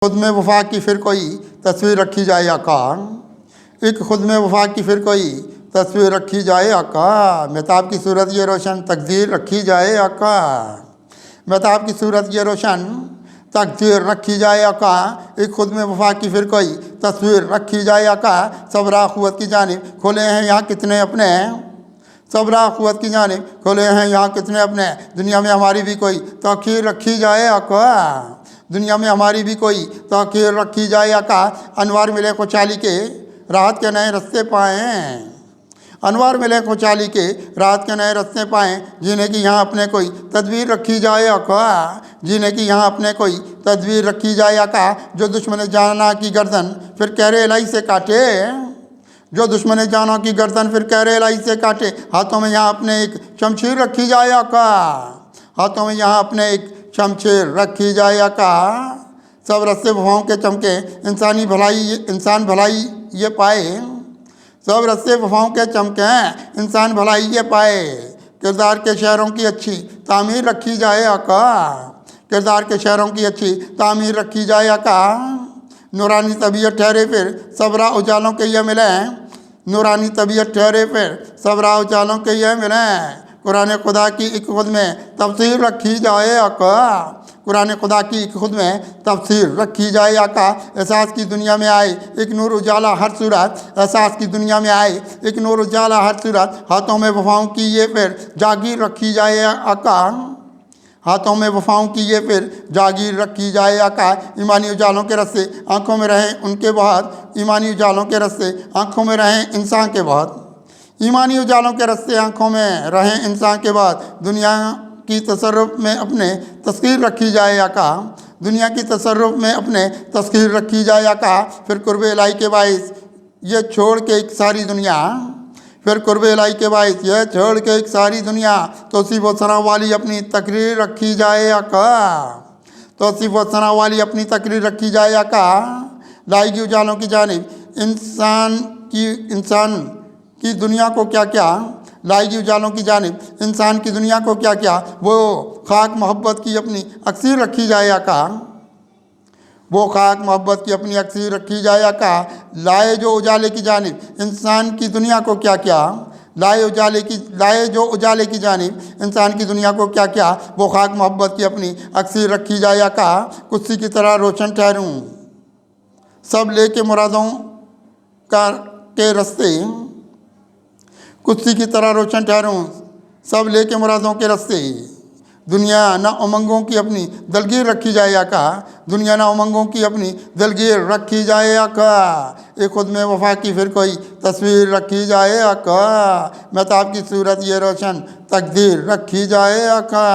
खुद में वफा की फिर कोई तस्वीर रखी जाए आका, एक खुद में वफा की फिर कोई तस्वीर रखी जाए आका, महताब की सूरत ये रोशन तकदीर रखी जाए आका, महताब की सूरत ये रोशन तकदीर रखी जाए आका, एक खुद में वफा की फिर कोई तस्वीर रखी जाए आका। सबरा क़ुव्वत की जानिब खोले हैं यहाँ कितने अपने, सबरा क़ुव्वत की जानिब खोले हैं यहाँ कितने अपने, दुनिया में हमारी भी कोई तौक़ीर रखी जाए आका, दुनिया में हमारी भी कोई तौक़ीर रखी जाए आका। अनवार मिले खुशहाली के राहत के नए रास्ते पाएँ, अनवार मिले खुशहाली के राहत के नए रास्ते पाएँ, जीने की यहाँ अपने कोई तदबीर रखी जाए आका, जीने की यहाँ अपने कोई तदबीर रखी जाए आका। जो दुश्मन जाना की गर्दन फिर कहरे इलाही से काटे, जो दुश्मन जाना की गर्दन फिर कहरे इलाही से काटे, हाथों में यहाँ अपने एक शमशीर रखी जाए आका, हाथों में यहाँ अपने एक शमशीर रखी जाए आका। सब रस्ते वफाओं के चमके इंसानी भलाई, इंसान भलाई ये पाए, सब रस्ते वफाओं के चमके इंसान भलाई ये पाए। किरदार के शहरों की अच्छी तामीर रखी जाए आका, किरदार के शहरों की अच्छी तामीर रखी जाए आका। नूरानी तबीयत ठहरे फिर सबरा उजालों के ये मिलें, नूरानी तबीयत ठहरे फिर सबरा उजालों के ये मिलें। कुरान खुदा की एक खुद में तफसीर रखी जाए आका, कुरान खुदा की एक खुद में तफसीर रखी जाए आका। एहसास की दुनिया में आए एक नूर उजाला हर सूरत, एहसास की दुनिया में आए एक नूर उजाला हर सूरत, हाथों में वफाओं की ये फिर जागीर रखी जाए आका, हाथों में वफाओं की ये फिर जागीर रखी जाए आका। ईमानी उजालों के रस्ते आँखों में रहें उनके बहुत, ईमानी उजालों के रस्ते आँखों में रहें इंसान के बहुत, ईमानी उजालों के रस्ते आँखों में रहें इंसान के बाद। दुनिया की तसर्रुफ में अपने तस्कीर रखी जाए आका, दुनिया की तसर्रुफ में अपने तस्कीर रखी जाए आका। फिर कुर्बे इलाही के बाइस ये छोड़ के एक सारी दुनिया, फिर कुर्बे इलाही के बाइस ये छोड़ के एक सारी दुनिया, तौसीफ़ व सना वाली अपनी तकरीर रखी जाए आका, तौसीफ़ व सना वाली अपनी तकरीर रखी जाए आका। लाएगी उजालों की जानिब इंसान की दुनिया को क्या क्या, लाएगी उजालों की जानिब इंसान की दुनिया को क्या क्या, वो खाक मोहब्बत की अपनी अक्सीर रखी जाए आका, वो खाक मोहब्बत की अपनी अक्सीर रखी जाए आका। लाए जो उजाले की जानिब इंसान की दुनिया को क्या क्या, लाए जो उजाले की जानिब इंसान की दुनिया को क्या क्या, वो खाक मोहब्बत की अपनी अक्सीर रखी जाए आका। कुत्सी की तरह रोशन ठहरूँ सब लेके मुरादों के रस्ते, कुत्सी की तरह रोशन ठहरूँ सब लेके मुरादों के रस्ते। दुनिया ना उमंगों की अपनी दलगीर रखी जाए आका, दुनिया ना उमंगों की अपनी दलगीर रखी जाए आका। एक खुद में वफा की फिर कोई तस्वीर रखी जाए आका, महताब की सूरत ये रोशन तकदीर रखी जाए आका।